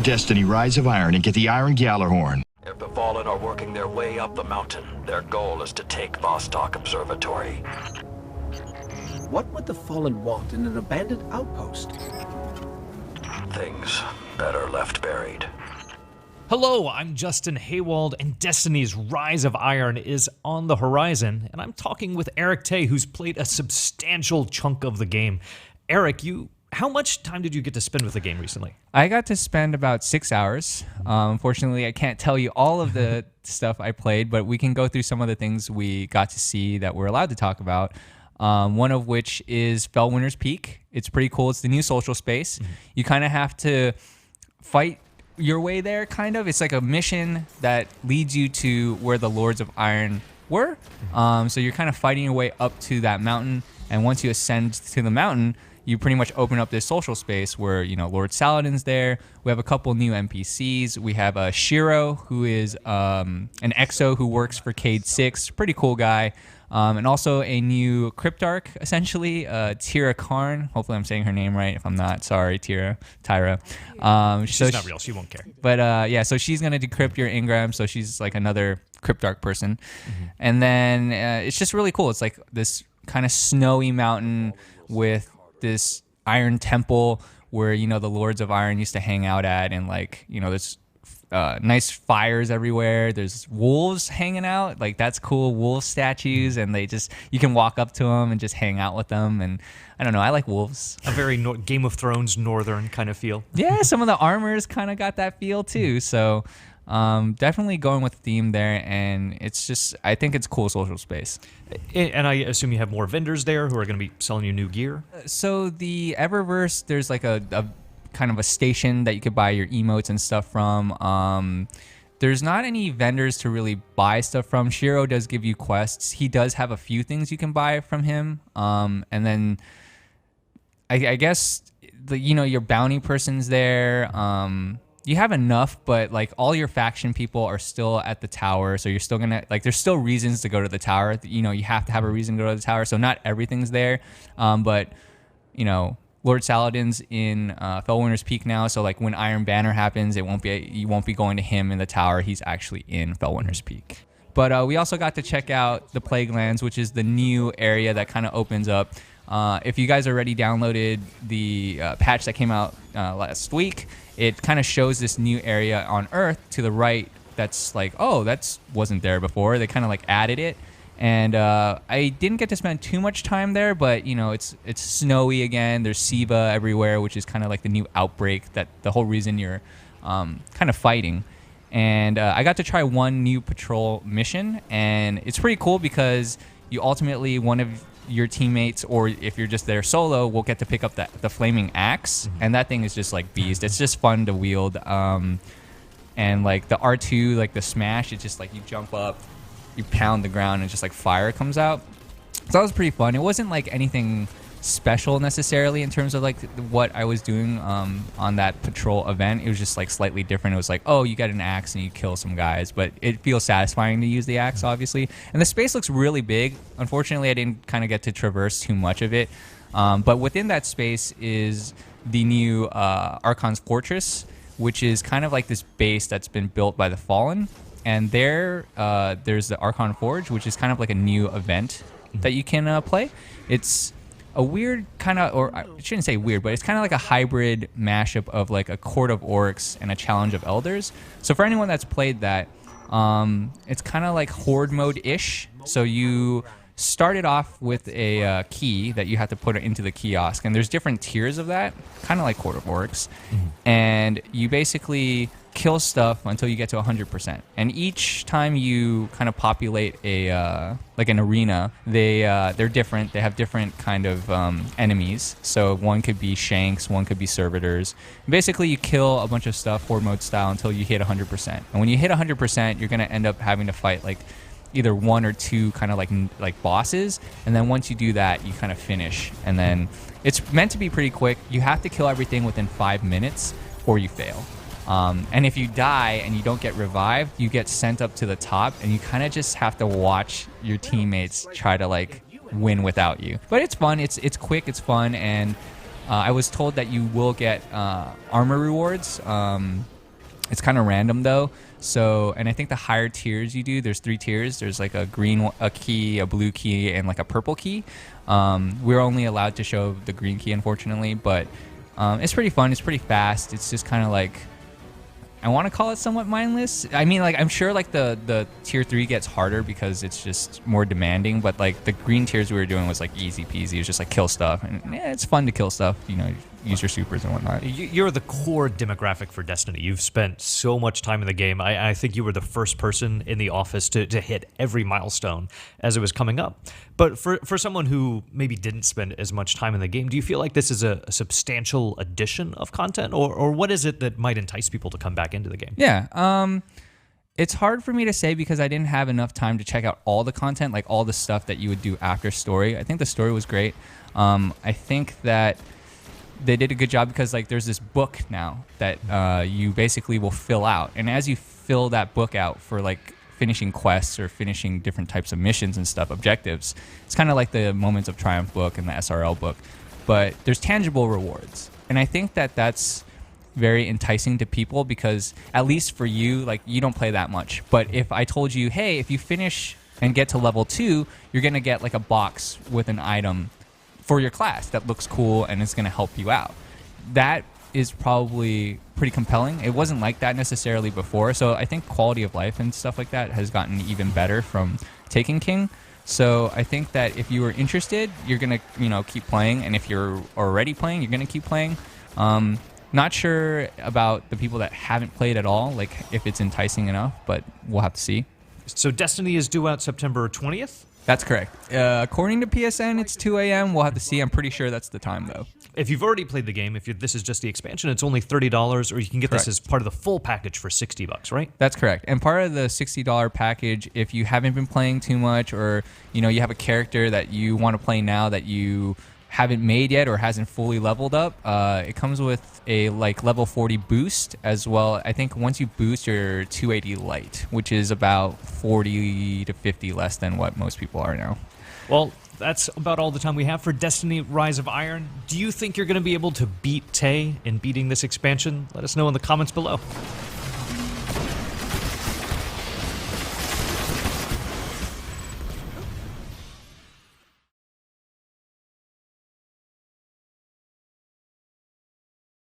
Destiny Rise of Iron and get the Iron Gjallarhorn. If the Fallen are working their way up the mountain, their goal is to take Vostok Observatory. What would the Fallen want in an abandoned outpost? Things better left buried. Hello, I'm Justin Haywald, and Destiny's Rise of Iron is on the horizon, and I'm talking with Eric Tay, who's played a substantial chunk of the game. Eric, how much time did you get to spend with the game recently? I got to spend about 6 hours. Unfortunately, I can't tell you all of the stuff I played, but we can go through some of the things we got to see that we're allowed to talk about. One of which is Felwinter's Peak. It's pretty cool. It's the new social space. Mm-hmm. You kind of have to fight your way there, kind of. It's like a mission that leads you to where the Lords of Iron were. So you're kind of fighting your way up to that mountain, and once you ascend to the mountain, you pretty much open up this social space where, Lord Saladin's there. We have a couple new NPCs. We have Shiro, who is an EXO who works for Cayde 6. Pretty cool guy. And also a new Cryptarch, essentially, Tira Karn. Hopefully I'm saying her name right. If I'm not, sorry, Tyra. She's not real. She won't care. But so she's going to decrypt your engram. So she's like another Cryptarch person. Mm-hmm. And then it's just really cool. It's like this kind of snowy mountain with this iron temple where, the Lords of Iron used to hang out at. And there's nice fires everywhere. There's wolves hanging out. Like, that's cool. Wolf statues, and you can walk up to them and just hang out with them. And I don't know, I like wolves. A very Game of Thrones northern kind of feel. Yeah, some of the armors kind of got that feel too. So definitely going with the theme there, and I think it's cool social space. And I assume you have more vendors there who are going to be selling you new gear? So the Eververse, there's like a kind of a station that you could buy your emotes and stuff from. There's not any vendors to really buy stuff from. Shiro does give you quests. He does have a few things you can buy from him. And then I guess your bounty person's there. You have enough, but like all your faction people are still at the tower, so you're still gonna there's still reasons to go to the tower. You have to have a reason to go to the tower, so not everything's there. But Lord Saladin's in Felwinter's Peak now, so like when Iron Banner happens, you won't be going to him in the tower. He's actually in Felwinter's Peak. But we also got to check out the Plaguelands, which is the new area that kind of opens up. If you guys already downloaded the patch that came out last week, it kind of shows this new area on Earth to the right. That's like, oh, that wasn't there before. They kind of like added it. And I didn't get to spend too much time there, but it's snowy again. There's Siva everywhere, which is kind of like the new outbreak, that the whole reason you're kind of fighting. And I got to try one new patrol mission, and it's pretty cool because you ultimately, one of your teammates, or if you're just there solo, will get to pick up the flaming axe, and that thing is just like beast. It's just fun to wield. And like the R2, like the smash, it's just like you jump up, you pound the ground, and just like fire comes out. So that was pretty fun. It wasn't like anything special necessarily in terms of like what I was doing on that patrol event. It was just like slightly different. It was like, oh, you get an axe and you kill some guys, but it feels satisfying to use the axe, obviously. And the space looks really big. Unfortunately, I didn't kind of get to traverse too much of it. But within that space is the new Archon's Fortress, which is kind of like this base that's been built by the Fallen. And there's the Archon Forge, which is kind of like a new event that you can play. It's a weird kind of, or I shouldn't say weird, but it's kind of like a hybrid mashup of like a Court of Orcs and a Challenge of Elders. So for anyone that's played that, it's kind of like Horde mode-ish. So you started off with a key that you have to put into the kiosk, and there's different tiers of that, kind of like Court of Orcs. And you basically kill stuff until you get to 100%. And each time you kind of populate a like an arena, they're different. They have different kind of enemies. So one could be Shanks, one could be Servitors. Basically, you kill a bunch of stuff Horde mode style until you hit 100%. And when you hit 100%, you're going to end up having to fight like either one or two kind of like bosses. And then once you do that, you kind of finish. And then it's meant to be pretty quick. You have to kill everything within 5 minutes or you fail. And if you die and you don't get revived, you get sent up to the top, and you kind of just have to watch your teammates try to like win without you. But it's fun. It's quick. It's fun. And I was told that you will get armor rewards. It's kind of random though. So, and I think the higher tiers you do, there's 3 tiers. There's like a green a key, a blue key, and like a purple key. We're only allowed to show the green key, unfortunately, but it's pretty fun. It's pretty fast. It's just kind of like, I want to call it somewhat mindless. I mean, like, I'm sure like the tier 3 gets harder because it's just more demanding, but like the green tiers we were doing was like easy peasy. It was just like kill stuff, and yeah, it's fun to kill stuff, you know, use your supers and whatnot. You're the core demographic for Destiny. You've spent so much time in the game. I think you were the first person in the office to hit every milestone as it was coming up. But for someone who maybe didn't spend as much time in the game, do you feel like this is a substantial addition of content, or what is it that might entice people to come back into the game? Yeah, it's hard for me to say because I didn't have enough time to check out all the content, like all the stuff that you would do after story. I think the story was great. I think that they did a good job because like there's this book now that you basically will fill out, and as you fill that book out for like finishing quests or finishing different types of missions and stuff, objectives, it's kind of like the Moments of Triumph book and the SRL book, but there's tangible rewards, and I think that that's very enticing to people because at least for you, like you don't play that much, but if I told you, hey, if you finish and get to level 2, you're gonna get like a box with an item for your class that looks cool and it's going to help you out. That is probably pretty compelling. It wasn't like that necessarily before, so I think quality of life and stuff like that has gotten even better from Taken King. So I think that if you were interested, you're going to, you know, keep playing, and if you're already playing, you're going to keep playing. Not sure about the people that haven't played at all, like if it's enticing enough, but we'll have to see. So Destiny is due out September 20th? That's correct. According to PSN, it's 2 a.m. We'll have to see. I'm pretty sure that's the time, though. If you've already played the game, this is just the expansion, it's only $30, or you can get Correct. this as part of the full package for $60, right? That's correct. And part of the $60 package, if you haven't been playing too much, or you know you have a character that you want to play now that you haven't made yet or hasn't fully leveled up, it comes with a like level 40 boost as well. I think once you boost, you're 280 light, which is about 40 to 50 less than what most people are now. Well, that's about all the time we have for Destiny Rise of Iron. Do you think you're going to be able to beat Tay in beating this expansion? Let us know in the comments below.